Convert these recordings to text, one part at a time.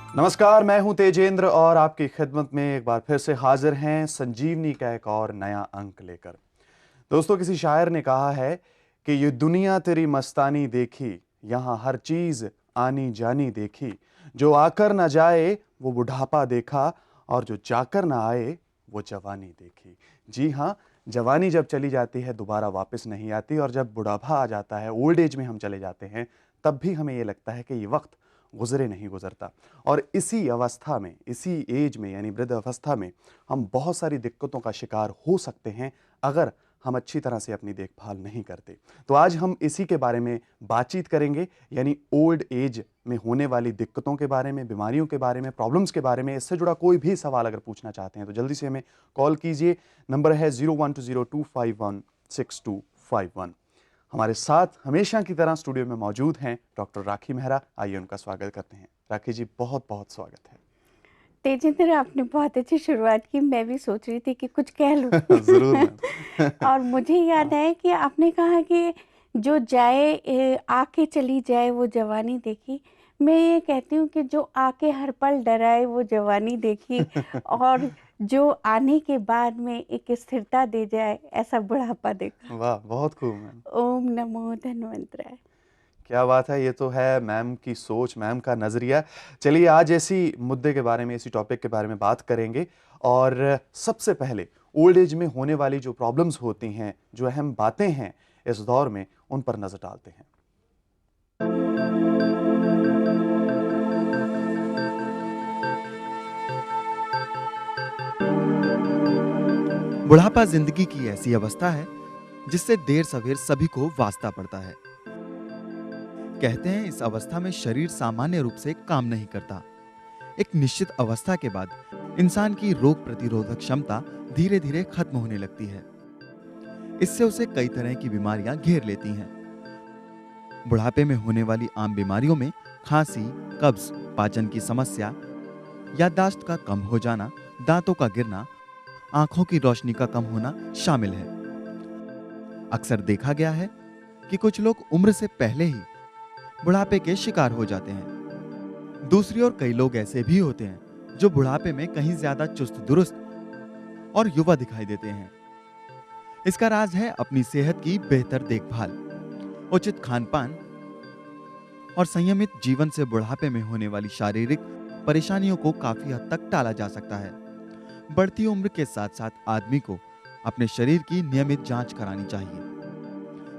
नमस्कार, मैं हूं तेजेंद्र और आपकी खिदमत में एक बार फिर से हाजिर हैं संजीवनी का एक और नया अंक लेकर। दोस्तों, किसी शायर ने कहा है कि ये दुनिया तेरी मस्तानी देखी, यहाँ हर चीज आनी जानी देखी, जो आकर ना जाए वो बुढ़ापा देखा और जो जाकर ना आए वो जवानी देखी। जी हाँ, जवानी जब चली जाती है दोबारा वापस नहीं आती, और जब बुढ़ापा आ जाता है, ओल्ड एज में हम चले जाते हैं, तब भी हमें ये लगता है कि ये वक्त गुजरे नहीं गुजरता। और इसी अवस्था में, इसी एज में यानी वृद्ध अवस्था में हम बहुत सारी दिक्कतों का शिकार हो सकते हैं अगर हम अच्छी तरह से अपनी देखभाल नहीं करते। तो आज हम इसी के बारे में बातचीत करेंगे, यानी ओल्ड एज में होने वाली दिक्कतों के बारे में, बीमारियों के बारे में, प्रॉब्लम्स के बारे में। इससे जुड़ा कोई भी सवाल अगर पूछना चाहते हैं तो जल्दी से हमें कॉल कीजिए। नंबर है 0120251621। हमारे साथ हमेशा की तरह स्टूडियो में मौजूद हैं डॉक्टर राखी मेहरा। आइए उनका स्वागत करते हैं। राखी जी, बहुत बहुत स्वागत है। तेजिंदर, आपने बहुत अच्छी शुरुआत की। मैं भी सोच रही थी कि कुछ कह लूं। जरूर मैम। और मुझे याद हाँ, है कि आपने कहा कि जो जाए आके चली जाए वो जवानी देखी। मैं ये कहती हूँ कि जो आके हर पल डराए वो जवानी देखी, और जो आने के बाद में एक स्थिरता दे जाए ऐसा बुढ़ापा देखा। वाह, बहुत खूब मैम। ओम नमो धन्वंतराय। क्या बात है, ये तो है मैम की सोच, मैम का नजरिया। चलिए, आज ऐसी मुद्दे के बारे में, इसी टॉपिक के बारे में बात करेंगे। और सबसे पहले ओल्ड एज में होने वाली जो प्रॉब्लम्स होती हैं, जो अहम बातें हैं इस दौर में, उन पर नजर डालते हैं। बुढ़ापा जिंदगी की ऐसी अवस्था है जिससे देर सवेर सभी को वास्ता पड़ता है। कहते हैं इस अवस्था में शरीर सामान्य रूप से काम नहीं करता। एक निश्चित अवस्था के बाद इंसान की रोग प्रतिरोधक क्षमता धीरे धीरे खत्म होने लगती है। इससे उसे कई तरह की बीमारियां घेर लेती हैं। बुढ़ापे में होने वाली आम बीमारियों में खांसी, कब्ज, पाचन की समस्या, याददाश्त का कम हो जाना, दांतों का गिरना, आंखों की रोशनी का कम होना शामिल है। अक्सर देखा गया है कि कुछ लोग उम्र से पहले ही बुढ़ापे के शिकार हो जाते हैं। दूसरी ओर कई लोग ऐसे भी होते हैं जो बुढ़ापे में कहीं ज्यादा चुस्त दुरुस्त और युवा दिखाई देते हैं। इसका राज है अपनी सेहत की बेहतर देखभाल, उचित खान पान और संयमित जीवन से बुढ़ापे में होने वाली शारीरिक परेशानियों को काफी हद तक टाला जा सकता है। बढ़ती उम्र के साथ साथ आदमी को अपने शरीर की नियमित जांच करानी चाहिए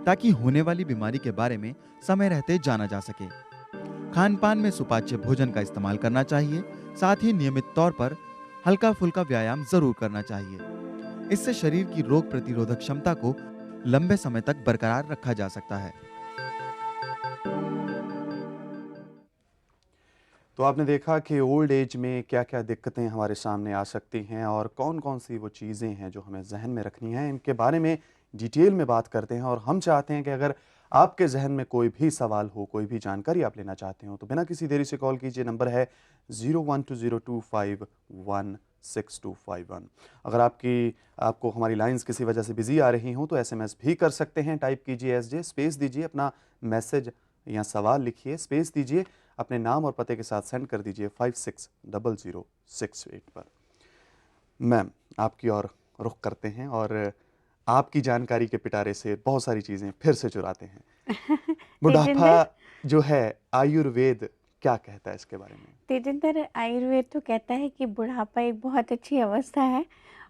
ताकि होने वाली बीमारी के बारे में समय रहते जाना जा सके। खान पान में सुपाच्य भोजन का इस्तेमाल करना चाहिए। साथ ही नियमित तौर पर हल्का फुल्का व्यायाम जरूर करना चाहिए। इससे शरीर की रोग प्रतिरोधक क्षमता को लंबे समय तक बरकरार रखा जा सकता है। तो आपने देखा कि ओल्ड एज में क्या क्या दिक्कतें हमारे सामने आ सकती हैं और कौन कौन सी वो चीज़ें हैं जो हमें जहन में रखनी हैं। इनके बारे में डिटेल में बात करते हैं, और हम चाहते हैं कि अगर आपके जहन में कोई भी सवाल हो, कोई भी जानकारी आप लेना चाहते हो, तो बिना किसी देरी से कॉल कीजिए। नंबर है 0120251621। अगर आपको हमारी लाइंस किसी वजह से बिजी आ रही हों तो एसएमएस भी कर सकते हैं। टाइप कीजिए एसजे, स्पेस दीजिए, अपना मैसेज या सवाल लिखिए, स्पेस दीजिए, अपने नाम और पते के साथ सेंड कर दीजिए 560068 पर। मैम, आपकी ओर रुख करते हैं और आपकी जानकारी के पिटारे से बहुत सारी चीज़ें फिर से चुराते हैं। बुढ़ापा तेजिंदर, जो है, आयुर्वेद क्या कहता है इसके बारे में? तेजिंदर, आयुर्वेद तो कहता है कि बुढ़ापा एक बहुत अच्छी अवस्था है,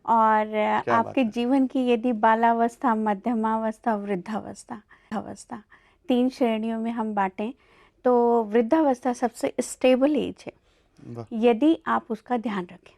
और क्या आपके बात है। जीवन की यदि बालावस्था, मध्यमावस्था, वृद्धावस्था अवस्था 3 श्रेणियों में हम बांटें, तो वृद्धावस्था सबसे स्टेबल एज है वाह। यदि आप उसका ध्यान रखें।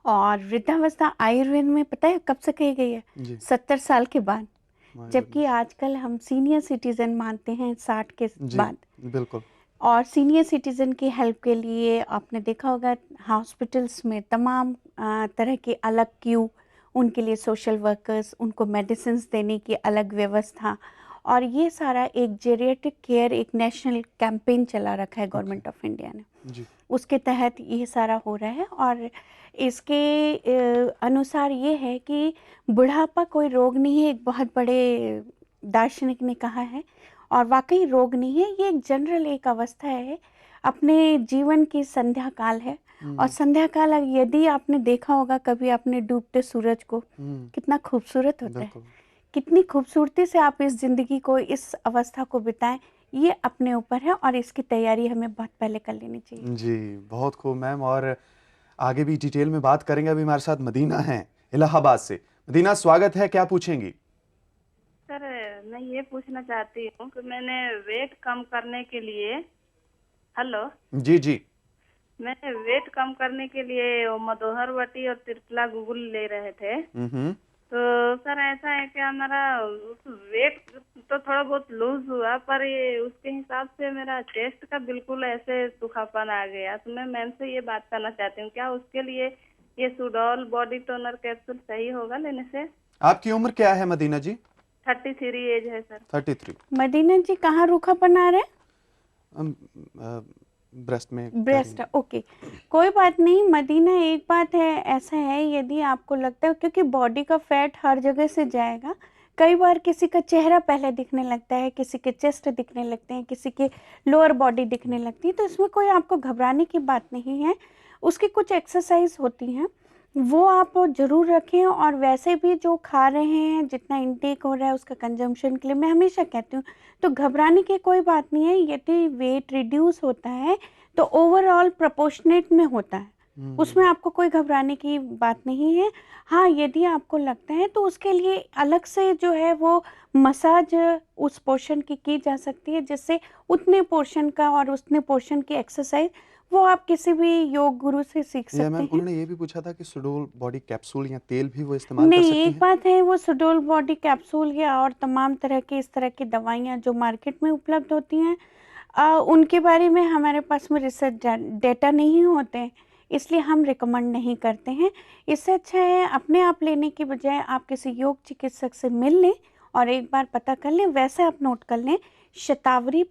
और वृद्धावस्था आयुर्वेद में पता है कब से कही गई है? जी। 70 साल के बाद। माय जबकि गुडनेस। आजकल हम सीनियर सिटीजन मानते हैं 60 के जी, बाद। बिल्कुल। और सीनियर सिटीज़न की हेल्प के लिए आपने देखा होगा हॉस्पिटल्स में तमाम तरह की अलग क्यू, उनके लिए सोशल वर्कर्स, उनको मेडिसिन्स देने की अलग व्यवस्था, और ये सारा एक जेरियाट्रिक केयर, एक नेशनल कैंपेन चला रखा है ओके। गवर्नमेंट ऑफ इंडिया ने। जी। उसके तहत ये सारा हो रहा है, और इसके अनुसार ये है कि बुढ़ापा कोई रोग नहीं है, एक बहुत बड़े दार्शनिक ने कहा है, और वाकई रोग नहीं है, ये एक जनरल एक अवस्था है। अपने जीवन की संध्या काल है। और संध्या काल यदि आपने देखा होगा कभी आपने डूबते सूरज को, कितना खूबसूरत होता है। बिल्कुल। कितनी खूबसूरती से आप इस ज़िंदगी को, इस अवस्था को बिताएं, ये अपने ऊपर है और इसकी तैयारी हमें बहुत पहले कर लेनी चाहिए। जी, बहुत खूब मैम, और आगे भी डिटेल में बात करेंगे। अभी हमारे साथ मदीना हैं इलाहाबाद से। मदीना, स्वागत है, क्या पूछेंगी? सर, मैं ये पूछना चाहती हूँ कि मैंने वेट कम करने के लिए, हेलो, जी जी। मैंने वेट कम करने के लिए वो मधोहर वटी और त्रिफला गुगुल ले रहे थे। हम्म। तो सर ऐसा है कि हमारा वेट तो थोड़ा बहुत लूज हुआ, पर ये उसके हिसाब से मेरा चेस्ट का बिल्कुल ऐसे दुखापन आ गया। तो मैं मैम से ये बात करना चाहती हूँ, क्या उसके लिए ये सुडोल बॉडी टोनर कैप्सूल सही होगा लेने से? आपकी उम्र क्या है मदीना जी? 33 एज है सर। 33। मदीना जी, कहाँ रूखापन आ रहा है? ब्रेस्ट में कह रही ब्रेस्ट, हैं। ओके, कोई बात नहीं मदीना। एक बात है, ऐसा है यदि आपको लगता है, क्योंकि बॉडी का फैट हर जगह से जाएगा। कई बार किसी का चेहरा पहले दिखने लगता है, किसी के चेस्ट दिखने लगते हैं, किसी के लोअर बॉडी दिखने लगती है, तो इसमें कोई आपको घबराने की बात नहीं है। उसकी कुछ एक्सरसाइज होती हैं, वो आप ज़रूर रखें। और वैसे भी जो खा रहे हैं, जितना इंटेक हो रहा है उसका कंजम्पशन के लिए मैं हमेशा कहती हूँ, तो घबराने की कोई बात नहीं है। यदि वेट रिड्यूस होता है तो ओवरऑल प्रोपोर्शनेट में होता है, उसमें आपको कोई घबराने की बात नहीं है। हाँ, यदि आपको लगता है तो उसके लिए अलग से जो है वो मसाज उस पोर्शन की जा सकती है, जिससे उतने पोर्शन का और उतने पोर्शन की एक्सरसाइज वो आप किसी भी योग गुरु से सीख या सकते मैम, हैं। उन्होंने ये भी पूछा था कि सुडोल बॉडी कैप्सूल या तेल भी वो इस्तेमाल कर नहीं, सकती एक हैं? बात है, वो सुडोल बॉडी कैप्सूल या और तमाम तरह की इस तरह की दवाइयाँ जो मार्केट में उपलब्ध होती हैं, उनके बारे में हमारे पास में रिसर्च डेटा नहीं होते हैं, इसलिए हम रिकमेंड नहीं करते हैं। इससे अच्छा है अपने आप लेने की बजाय आप किसी योग चिकित्सक से मिल लें और एक बार पता कर लें। वैसे आप नोट कर लें, शतावरी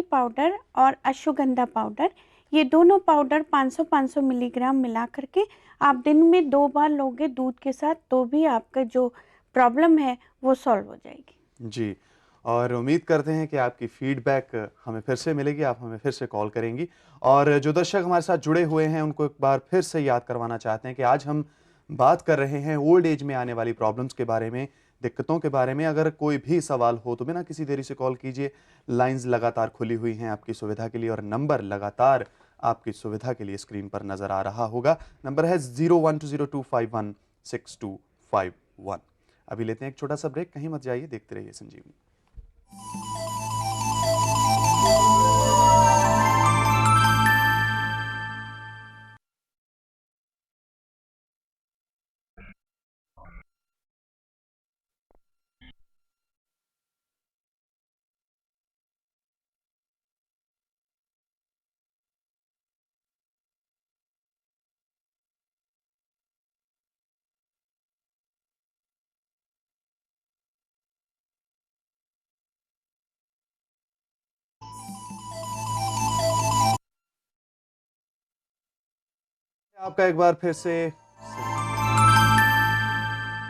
पाउडर और अश्वगंधा पाउडर, ये दोनों पाउडर 500-500 मिलीग्राम मिला करके आप दिन में 2 बार लोगे दूध के साथ, तो भी आपका जो प्रॉब्लम है वो सॉल्व हो जाएगी। जी, और उम्मीद करते हैं कि आपकी फीडबैक हमें फिर से मिलेगी, आप हमें फिर से कॉल करेंगी। और जो दर्शक हमारे साथ जुड़े हुए हैं, उनको एक बार फिर से याद करवाना चाहते हैं कि आज हम बात कर रहे हैं ओल्ड एज में आने वाली प्रॉब्लम्स के बारे में, दिक्कतों के बारे में। अगर कोई भी सवाल हो तो बिना किसी देरी से कॉल कीजिए। लाइन्स लगातार खुली हुई हैं आपकी सुविधा के लिए, और नंबर लगातार आपकी सुविधा के लिए स्क्रीन पर नज़र आ रहा होगा। नंबर है 0120251651। अभी लेते हैं एक छोटा सा ब्रेक, कहीं मत जाइए, देखते रहिए संजीवनी। आपका एक बार फिर से